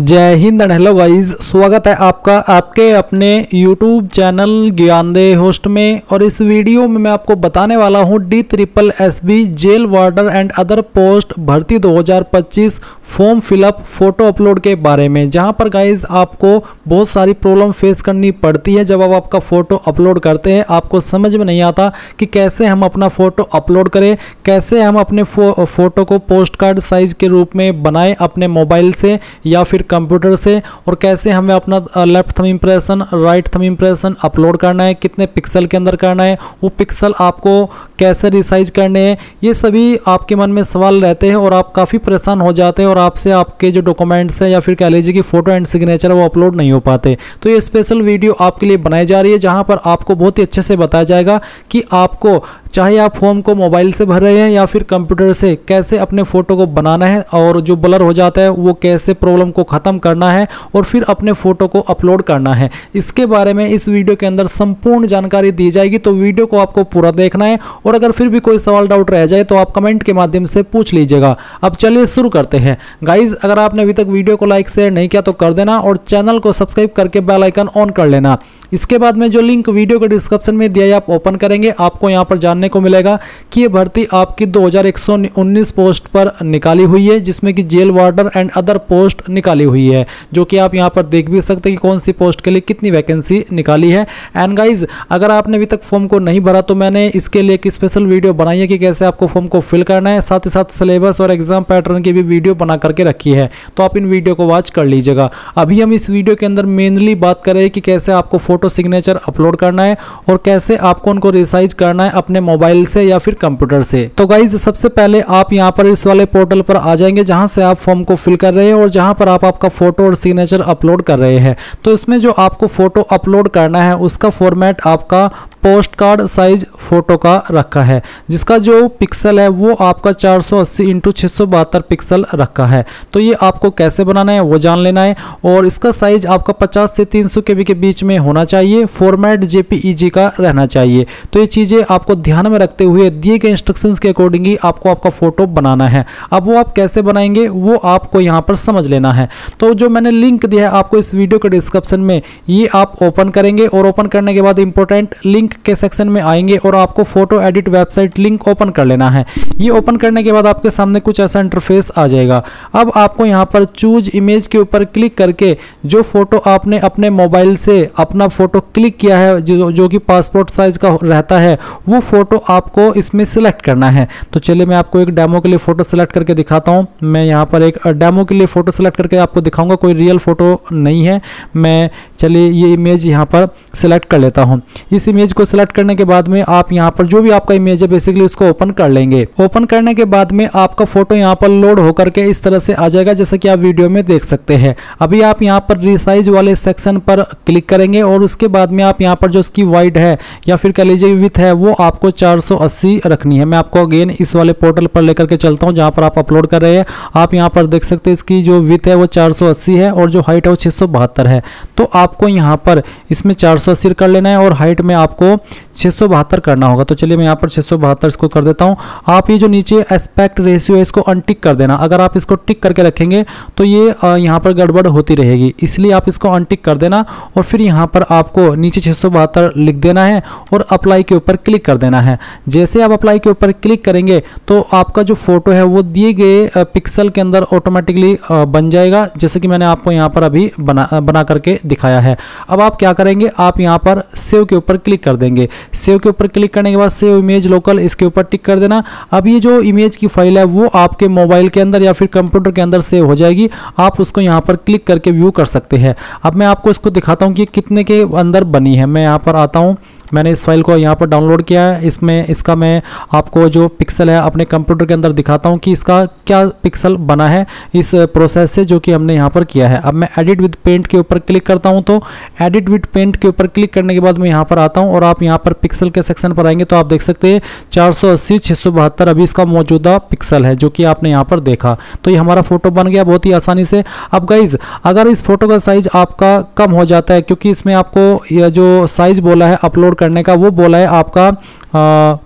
जय Hind and hello guys, स्वागत है आपका आपके अपने YouTube चैनल ज्ञानदेह होस्ट में। और इस वीडियो में मैं आपको बताने वाला हूं DSSB jail warder and other post भर्ती 2025 फॉर्म फिलअप फोटो अपलोड के बारे में, जहां पर गाइस आपको बहुत सारी प्रॉब्लम फेस करनी पड़ती है। जब आप आपका फ़ोटो अपलोड करते हैं आपको समझ में नहीं आता कि कैसे हम अपना फ़ोटो अपलोड करें, कैसे हम अपने फ़ोटो को पोस्ट कार्ड साइज़ के रूप में बनाएं अपने मोबाइल से या फिर कंप्यूटर से, और कैसे हमें अपना left thumb impression right thumb impression upload करना है, कितने पिक्सल के अंदर करना है, वो पिक्सल आपको कैसे रिसाइज करने हैं, ये सभी आपके मन में सवाल रहते हैं और आप काफ़ी परेशान हो जाते हैं और आपसे आपके जो डॉक्यूमेंट्स हैं या फिर कह लीजिए कि फ़ोटो एंड सिग्नेचर वो अपलोड नहीं हो पाते। तो ये स्पेशल वीडियो आपके लिए बनाई जा रही है जहाँ पर आपको बहुत ही अच्छे से बताया जाएगा कि आपको चाहे आप फॉर्म को मोबाइल से भर रहे हैं या फिर कंप्यूटर से, कैसे अपने फ़ोटो को बनाना है और जो ब्लर हो जाता है वो कैसे प्रॉब्लम को ख़त्म करना है और फिर अपने फ़ोटो को अपलोड करना है। इसके बारे में इस वीडियो के अंदर संपूर्ण जानकारी दी जाएगी, तो वीडियो को आपको पूरा देखना है। और अगर फिर भी कोई सवाल डाउट रह जाए तो आप कमेंट के माध्यम से पूछ लीजिएगा। अब चलिए शुरू करते हैं। गाइज, अगर आपने अभी तक वीडियो को लाइक शेयर नहीं किया तो कर देना और चैनल को सब्सक्राइब करके बेल आइकन ऑन कर लेना। इसके बाद में जो लिंक वीडियो के डिस्क्रिप्शन में दिया है आप ओपन करेंगे, आपको यहाँ पर जानने को मिलेगा कि ये भर्ती आपकी 2119 पोस्ट पर निकाली हुई है, जिसमें कि jail warder and other post निकाली हुई है, जो कि आप यहाँ पर देख भी सकते हैं कि कौन सी पोस्ट के लिए कितनी वैकेंसी निकाली है। एंड गाइज, अगर आपने अभी तक फॉर्म को नहीं भरा तो मैंने इसके लिए एक स्पेशल वीडियो बनाई है कि कैसे आपको फॉर्म को फिल करना है, साथ ही साथ सिलेबस और एग्जाम पैटर्न की भी वीडियो बना करके रखी है, तो आप इन वीडियो को वॉच कर लीजिएगा। अभी हम इस वीडियो के अंदर मेनली बात करें कि कैसे आपको फोटो सिग्नेचर अपलोड करना है और कैसे आपको उनको रिसाइज करना है अपने मोबाइल से या फिर कंप्यूटर से। तो गाइज, सबसे पहले आप यहाँ पर इस वाले पोर्टल पर आ जाएंगे जहां से आप फॉर्म को फिल कर रहे हैं और जहां पर आप आपका फोटो और सिग्नेचर अपलोड कर रहे हैं। तो इसमें जो आपको फोटो अपलोड करना है उसका फॉर्मेट आपका पोस्ट कार्ड साइज फोटो का रखा है, जिसका जो पिक्सल है वो आपका 480 × 672 पिक्सल रखा है। तो ये आपको कैसे बनाना है वो जान लेना है। और इसका साइज आपका 50 से 300 KB के बीच में होना चाहिए, फॉर्मेट JPEG का रहना चाहिए। तो ये चीज़ें आपको ध्यान में रखते हुए दिए गए इंस्ट्रक्शंस के अकॉर्डिंग ही आपको आपका फोटो बनाना है। अब वो आप कैसे बनाएंगे वो आपको यहाँ पर समझ लेना है। तो जो मैंने लिंक दिया है आपको इस वीडियो के डिस्क्रिप्शन में, ये आप ओपन करेंगे और ओपन करने के बाद इंपॉर्टेंट लिंक के सेक्शन में आएंगे और आपको photo edit website link open कर लेना है। ये ओपन करने के बाद आपके सामने कुछ ऐसा इंटरफेस आ जाएगा। अब आपको यहाँ पर चूज इमेज के ऊपर क्लिक करके जो फोटो आपने अपने मोबाइल से अपना फोटो क्लिक किया है, जो कि पासपोर्ट साइज का रहता है, वो फोटो आपको इसमें सिलेक्ट करना है। तो चलिए मैं आपको एक डेमो के लिए फोटो सिलेक्ट करके दिखाता हूँ। मैं यहाँ पर एक डेमो के लिए फोटो सिलेक्ट करके आपको दिखाऊंगा, कोई रियल फोटो नहीं है। मैं चलिए ये इमेज यहाँ पर सिलेक्ट कर लेता हूँ। इस इमेज को सिलेक्ट करने के बाद में आप यहाँ पर जो भी आपका इमेज है बेसिकली उसको ओपन कर लेंगे। ओपन करने के बाद में आपका फोटो यहाँ पर लोड होकर के इस तरह से आ जाएगा, जैसा कि आप वीडियो में देख सकते हैं। अभी आप यहाँ पर रिसाइज वाले सेक्शन पर क्लिक करेंगे और उसके बाद में आप यहाँ पर जो उसकी वाइड है या फिर कह लीजिए विड्थ है वो आपको 480 रखनी है। मैं आपको अगेन इस वाले पोर्टल पर लेकर के चलता हूँ जहाँ पर आप अपलोड कर रहे हैं। आप यहाँ पर देख सकते हैं इसकी जो विड्थ है वो 480 है और जो हाइट है वो 672 है। तो आपको यहाँ पर इसमें 480 कर लेना है और हाइट में आपको 672 करना होगा। तो चलिए मैं यहाँ पर 672 इसको कर देता हूँ। आप ये जो नीचे एस्पेक्ट रेशियो है इसको अनटिक कर देना। अगर आप इसको टिक करके रखेंगे तो ये यहाँ पर गड़बड़ होती रहेगी, इसलिए आप इसको अनटिक कर देना और फिर यहाँ पर आपको नीचे 672 लिख देना है और अप्लाई के ऊपर क्लिक कर देना है। जैसे आप अप्लाई के ऊपर क्लिक करेंगे तो आपका जो फोटो है वो दिए गए पिक्सल के अंदर ऑटोमेटिकली बन जाएगा, जैसे कि मैंने आपको यहाँ पर अभी बना करके दिखाया है। अब आप क्या करेंगे, आप यहाँ पर सेव के ऊपर क्लिक कर देंगे। सेव के ऊपर क्लिक करने के बाद सेव इमेज लोकल इसके ऊपर टिक कर देना। अब ये जो इमेज की फाइल है वो आपके मोबाइल के अंदर या फिर कंप्यूटर के अंदर सेव हो जाएगी। आप उसको यहाँ पर क्लिक करके व्यू कर सकते हैं। अब मैं आपको इसको दिखाता हूँ कि कितने के अंदर बनी है। मैं यहाँ पर आता हूँ, मैंने इस फाइल को यहाँ पर डाउनलोड किया है। इसका मैं आपको जो पिक्सल है अपने कंप्यूटर के अंदर दिखाता हूँ कि इसका क्या पिक्सल बना है इस प्रोसेस से जो कि हमने यहाँ पर किया है। अब मैं एडिट विद पेंट के ऊपर क्लिक करता हूँ। तो एडिट विद पेंट के ऊपर क्लिक करने के बाद मैं यहाँ पर आता हूँ और आप यहाँ पर पिक्सल के सेक्शन पर आएंगे तो आप देख सकते हैं 480 672 अभी इसका मौजूदा पिक्सल है, जो कि आपने यहाँ पर देखा। तो ये हमारा फोटो बन गया बहुत ही आसानी से। अब गाइज, अगर इस फोटो का साइज आपका कम हो जाता है, क्योंकि इसमें आपको यह जो साइज बोला है अपलोड करने का वो बोला है आपका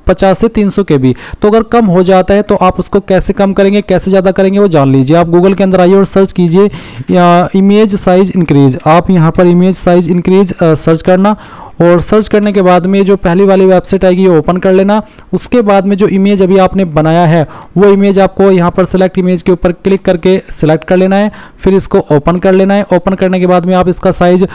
50 से 300 KB। तो अगर कम हो जाता है तो आप उसको कैसे कम करेंगे, कैसे ज़्यादा करेंगे वो जान लीजिए। आप गूगल के अंदर आइए और सर्च कीजिए इमेज साइज इंक्रीज। आप यहाँ पर इमेज साइज इंक्रीज सर्च करना, और सर्च करने के बाद में जो पहली वाली वेबसाइट आएगी ये ओपन कर लेना। उसके बाद में जो इमेज अभी आपने बनाया है वो इमेज आपको यहाँ पर सेलेक्ट इमेज के ऊपर क्लिक करके सिलेक्ट कर लेना है, फिर इसको ओपन कर लेना है। ओपन करने के बाद में आप इसका साइज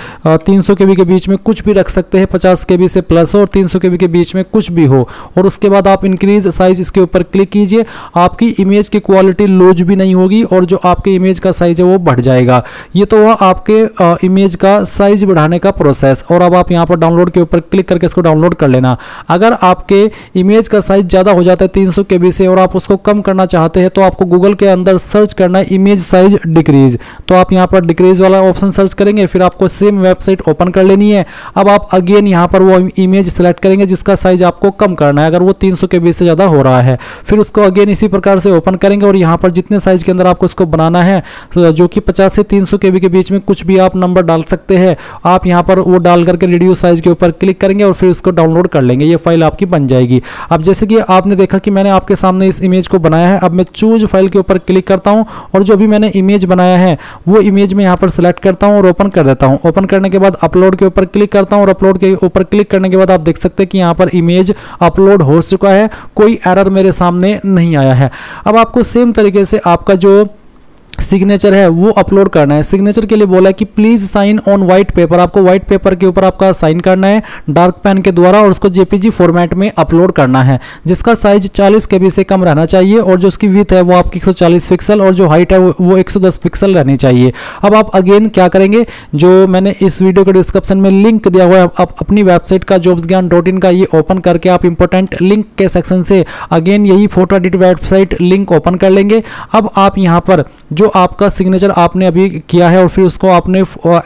300 KB के बीच में कुछ भी रख सकते हैं, 50 KB से प्लस हो और 300 KB के बीच में कुछ भी हो। और उसके बाद आप इंक्रीज साइज इसके ऊपर क्लिक कीजिए। आपकी इमेज की क्वालिटी लूज भी नहीं होगी और जो आपके इमेज का साइज है वो बढ़ जाएगा। ये तो हुआ आपके इमेज का साइज बढ़ाने का प्रोसेस। और अब आप यहाँ पर डाउनलोड के ऊपर क्लिक करके इसको डाउनलोड कर लेना। अगर आपके इमेज का साइज ज़्यादा हो जाता है 300 KB से और आप उसको कम करना चाहते हैं तो आपको गूगल के अंदर सर्च करना है इमेज साइज डिक्रीज। तो आप यहाँ पर डिक्रीज वाला ऑप्शन सर्च करेंगे, फिर आपको सेम वेबसाइट ओपन कर लेनी है। अब आप अगेन यहाँ पर वो इमेज सेलेक्ट करेंगे जिसका साइज आपको कम करना है, अगर वो 300 KB से ज़्यादा हो रहा है। फिर उसको अगेन इसी प्रकार से ओपन करेंगे और यहाँ पर जितने साइज के अंदर आपको इसको बनाना है, जो कि 50 से 300 KB के बीच में कुछ भी आप नंबर डाल सकते हैं, आप यहाँ पर वो डाल करके रिड्यूस साइज के ऊपर क्लिक करेंगे और फिर इसको डाउनलोड कर लेंगे। ये फाइल आपकी बन जाएगी। अब जैसे कि आपने देखा कि मैंने आपके सामने इस इमेज को बनाया है। अब मैं चूज फाइल के ऊपर क्लिक करता हूं और जो भी मैंने इमेज बनाया है वो इमेज में यहाँ पर सिलेक्ट करता हूं और ओपन कर देता हूं। ओपन करने के बाद अपलोड के ऊपर क्लिक करता हूं और अपलोड के ऊपर क्लिक करने के बाद आप देख सकते हैं कि यहाँ पर इमेज अपलोड हो चुका है, कोई एरर मेरे सामने नहीं आया है। अब आपको सेम तरीके से आपका जो सिग्नेचर है वो अपलोड करना है। सिग्नेचर के लिए बोला है कि please sign on white paper. आपको व्हाइट पेपर के ऊपर आपका साइन करना है डार्क पेन के द्वारा और उसको जेपीजी फॉर्मेट में अपलोड करना है, जिसका साइज 40 KB से कम रहना चाहिए और जो उसकी विड्थ है वो आपकी 140 पिक्सल और जो हाइट है वो 110 पिक्सल रहनी चाहिए। अब आप अगेन क्या करेंगे, जो मैंने इस वीडियो के डिस्क्रिप्शन में लिंक दिया हुआ है, आप अपनी वेबसाइट का jobsgyan.in का ये ओपन करके आप इंपॉर्टेंट लिंक के सेक्शन से अगेन यही photo edit website link open कर लेंगे। अब आप यहाँ पर जो आपका सिग्नेचर आपने अभी किया है और फिर उसको आपने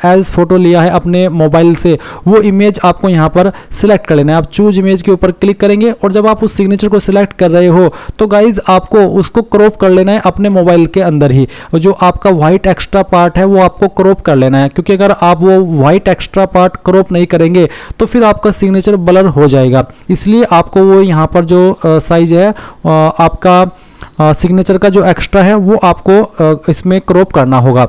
एज फोटो लिया है अपने मोबाइल से, वो इमेज आपको यहाँ पर सिलेक्ट कर लेना है। आप चूज इमेज के ऊपर क्लिक करेंगे और जब आप उस सिग्नेचर को सिलेक्ट कर रहे हो तो गाइज आपको उसको क्रॉप कर लेना है अपने मोबाइल के अंदर ही। जो आपका व्हाइट एक्स्ट्रा पार्ट है वो आपको क्रॉप कर लेना है, क्योंकि अगर आप वो व्हाइट एक्स्ट्रा पार्ट क्रॉप नहीं करेंगे तो फिर आपका सिग्नेचर ब्लर हो जाएगा। इसलिए आपको वो यहाँ पर जो साइज है आपका सिग्नेचर का जो एक्स्ट्रा है वो आपको इसमें क्रॉप करना होगा।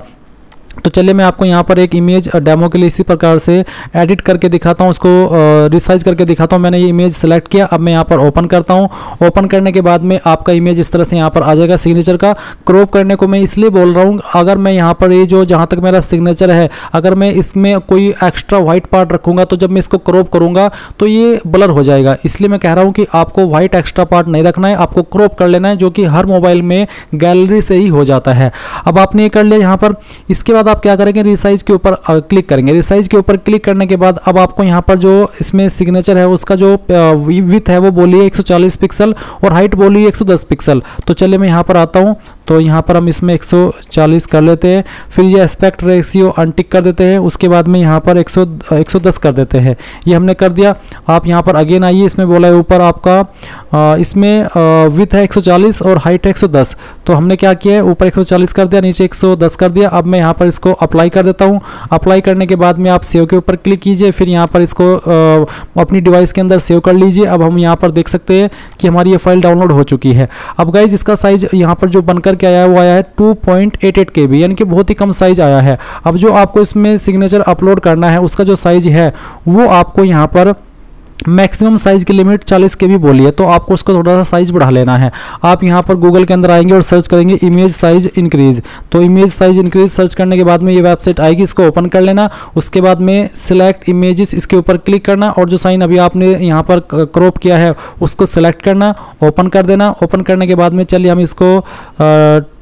तो चलिए मैं आपको यहाँ पर एक इमेज डेमो के लिए इसी प्रकार से एडिट करके दिखाता हूँ, उसको रिसाइज करके दिखाता हूँ। मैंने ये इमेज सेलेक्ट किया, अब मैं यहाँ पर ओपन करता हूँ। ओपन करने के बाद में आपका इमेज इस तरह से यहाँ पर आ जाएगा। सिग्नेचर का क्रॉप करने को मैं इसलिए बोल रहा हूँ, अगर मैं यहाँ पर ये जो जहाँ तक मेरा सिग्नेचर है अगर मैं इसमें कोई एक्स्ट्रा व्हाइट पार्ट रखूँगा तो जब मैं इसको क्रॉप करूँगा तो ये ब्लर हो जाएगा। इसलिए मैं कह रहा हूँ कि आपको व्हाइट एक्स्ट्रा पार्ट नहीं रखना है, आपको क्रॉप कर लेना है, जो कि हर मोबाइल में गैलरी से ही हो जाता है। अब आपने ये कर लिया यहाँ पर। इसके बाद आप क्या करेंगे, रिसाइज के ऊपर क्लिक करेंगे। रिसाइज के ऊपर क्लिक करने के बाद अब आपको यहाँ पर जो इसमें सिग्नेचर है उसका जो विड्थ है वो बोलिए 140 पिक्सल और हाइट बोलिए 110 पिक्सल। तो चलिए मैं यहाँ पर आता हूँ, तो यहाँ पर हम इसमें 140 कर लेते हैं, फिर ये एस्पेक्ट रेशियो अनटिक कर देते हैं, उसके बाद में यहाँ पर 110 कर देते हैं। ये हमने कर दिया। आप यहाँ पर अगेन आइए, इसमें बोला है ऊपर आपका इसमें विड्थ है 140 और हाइट है 110। तो हमने क्या किया है, ऊपर 140 कर दिया, नीचे 110 कर दिया। अब मैं यहाँ पर इसको अप्लाई कर देता हूँ। अप्लाई करने के बाद में आप सेव के ऊपर क्लिक कीजिए, फिर यहाँ पर इसको अपनी डिवाइस के अंदर सेव कर लीजिए। अब हम यहाँ पर देख सकते हैं कि हमारी ये फाइल डाउनलोड हो चुकी है। अब गाइज इसका साइज यहाँ पर जो बनकर क्या आया है वो आया है 2.88 KB, यानी कि बहुत ही कम साइज आया है। अब जो आपको इसमें सिग्नेचर अपलोड करना है उसका जो साइज है वो आपको यहाँ पर मैक्सिमम साइज की लिमिट 40 KB बोली है, तो आपको उसको थोड़ा सा साइज बढ़ा लेना है। आप यहाँ पर गूगल के अंदर आएंगे और सर्च करेंगे इमेज साइज इंक्रीज। तो इमेज साइज इंक्रीज सर्च करने के बाद में ये वेबसाइट आएगी, इसको ओपन कर लेना। उसके बाद में सिलेक्ट इमेजेस इसके ऊपर क्लिक करना और जो साइन अभी आपने यहाँ पर क्रॉप किया है उसको सिलेक्ट करना, ओपन कर देना। ओपन करने के बाद में चलिए हम इसको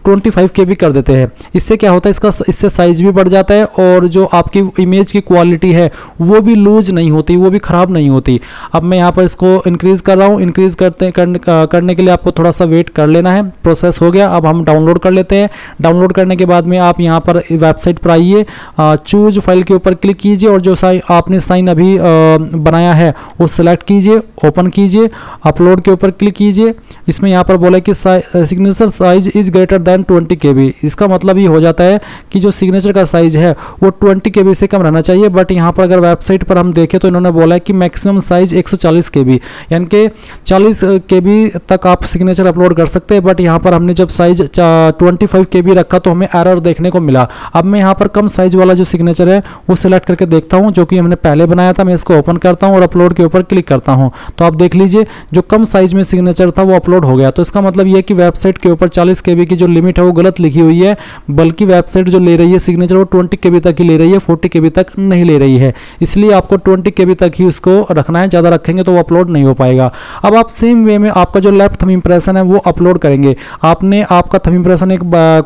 25 KB कर देते हैं। इससे क्या होता है, इससे साइज भी बढ़ जाता है और जो आपकी इमेज की क्वालिटी है वो भी लूज नहीं होती, वो भी ख़राब नहीं होती। अब मैं यहाँ पर इसको इंक्रीज कर रहा हूँ। इंक्रीज करने के लिए आपको थोड़ा सा वेट कर लेना है। प्रोसेस हो गया, अब हम डाउनलोड कर लेते हैं। डाउनलोड करने के बाद में आप यहाँ पर वेबसाइट पर आइए, चूज फाइल के ऊपर क्लिक कीजिए और जो आपने साइन अभी बनाया है वो सिलेक्ट कीजिए, ओपन कीजिए, अपलोड के ऊपर क्लिक कीजिए। इसमें यहाँ पर बोला कि signature size is greater than 20 KB। इसका मतलब ये हो जाता है कि जो सिग्नेचर का साइज है वो 20 KB से कम रहना चाहिए। बट यहाँ पर अगर वेबसाइट पर हम देखें तो इन्होंने बोला है कि मैक्सिमम साइज 140 KB, यानी कि 40 KB तक आप सिग्नेचर अपलोड कर सकते हैं। बट यहाँ पर हमने जब साइज 25 KB रखा तो हमें एरर देखने को मिला। अब मैं यहाँ पर कम साइज वाला जो सिग्नेचर है वो सिलेक्ट करके देखता हूँ, जो कि हमने पहले बनाया था। मैं इसको ओपन करता हूँ और अपलोड के ऊपर क्लिक करता हूँ, तो आप देख लीजिए जो कम साइज में सिग्नेचर था वो अपलोड हो गया। तो इसका मतलब ये है कि वेबसाइट के ऊपर 40 KB की जो लिमिट है वो गलत लिखी हुई है, बल्कि वेबसाइट जो ले रही है सिग्नेचर वो 20 KB तक ही ले रही है, 40 KB तक नहीं ले रही है। इसलिए आपको 20 KB तक ही उसको रखना है, ज़्यादा रखेंगे तो वो अपलोड नहीं हो पाएगा। अब आप सेम वे में आपका जो लेफ्ट थंब इंप्रेशन है वो अपलोड करेंगे। आपने आपका थंब इंप्रेशन एक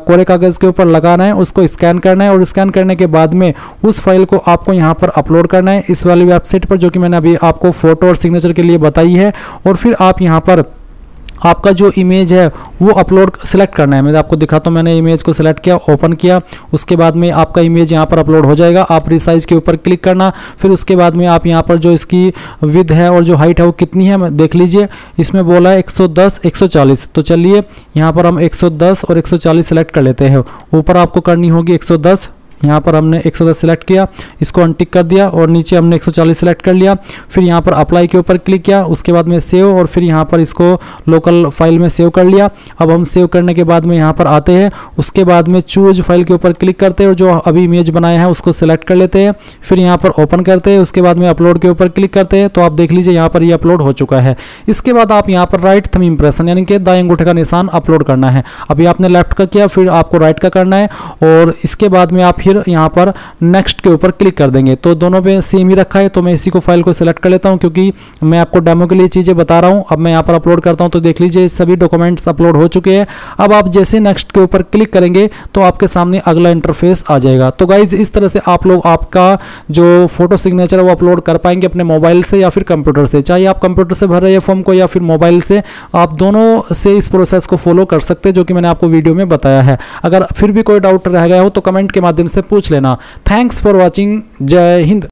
कोरे कागज़ के ऊपर लगाना है, उसको स्कैन करना है और स्कैन करने के बाद में उस फाइल को आपको यहाँ पर अपलोड करना है इस वाली वेबसाइट पर, जो कि मैंने अभी आपको फोटो और सिग्नेचर के लिए बताई है। और फिर आप यहाँ पर आपका जो इमेज है वो अपलोड सिलेक्ट करना है। मैं आपको दिखाता हूँ, मैंने इमेज को सिलेक्ट किया, ओपन किया, उसके बाद में आपका इमेज यहाँ पर अपलोड हो जाएगा। आप रिसाइज के ऊपर क्लिक करना, फिर उसके बाद में आप यहाँ पर जो इसकी विड्थ है और जो हाइट है वो कितनी है देख लीजिए। इसमें बोला है 110 140, तो चलिए यहाँ पर हम 110 और 140 सेलेक्ट कर लेते हैं। ऊपर आपको करनी होगी 110, यहाँ पर हमने 110 सेलेक्ट किया, इसको अनटिक कर दिया और नीचे हमने 140 सेलेक्ट कर लिया। फिर यहाँ पर अप्लाई के ऊपर क्लिक किया, उसके बाद में सेव, और फिर यहाँ पर इसको लोकल फाइल में सेव कर लिया। अब हम सेव करने के बाद में यहाँ पर आते हैं, उसके बाद में चूज फाइल के ऊपर क्लिक करते हैं और जो अभी इमेज बनाया है उसको सिलेक्ट कर लेते हैं। फिर यहाँ पर ओपन करते हैं, उसके बाद में अपलोड के ऊपर क्लिक करते हैं, तो आप देख लीजिए यहाँ पर ये अपलोड हो चुका है। इसके बाद आप यहाँ पर राइट थंब इंप्रेशन यानी कि दाएं अंगूठे का निशान अपलोड करना है। अभी आपने लेफ्ट का किया, फिर आपको राइट का करना है और इसके बाद में आप फिर यहाँ पर नेक्स्ट के ऊपर क्लिक कर देंगे। तो दोनों पे सेम ही रखा है, तो मैं इसी को फाइल को सिलेक्ट कर लेता हूँ क्योंकि मैं आपको डेमो के लिए चीज़ें बता रहा हूँ। अब मैं यहाँ पर अपलोड करता हूँ, तो देख लीजिए सभी डॉक्यूमेंट्स अपलोड हो चुके हैं। अब आप जैसे नेक्स्ट के ऊपर क्लिक करेंगे तो आपके सामने अगला इंटरफेस आ जाएगा। तो गाइज इस तरह से आप लोग आपका जो फोटो सिग्नेचर है वो अपलोड कर पाएंगे अपने मोबाइल से या फिर कंप्यूटर से। चाहे आप कंप्यूटर से भर रहे हैं फॉर्म को या फिर मोबाइल से, आप दोनों से इस प्रोसेस को फॉलो कर सकते हैं, जो कि मैंने आपको वीडियो में बताया है। अगर फिर भी कोई डाउट रह गया हो तो कमेंट के माध्यम से पूछ लेना। Thanks for watching. जय हिंद।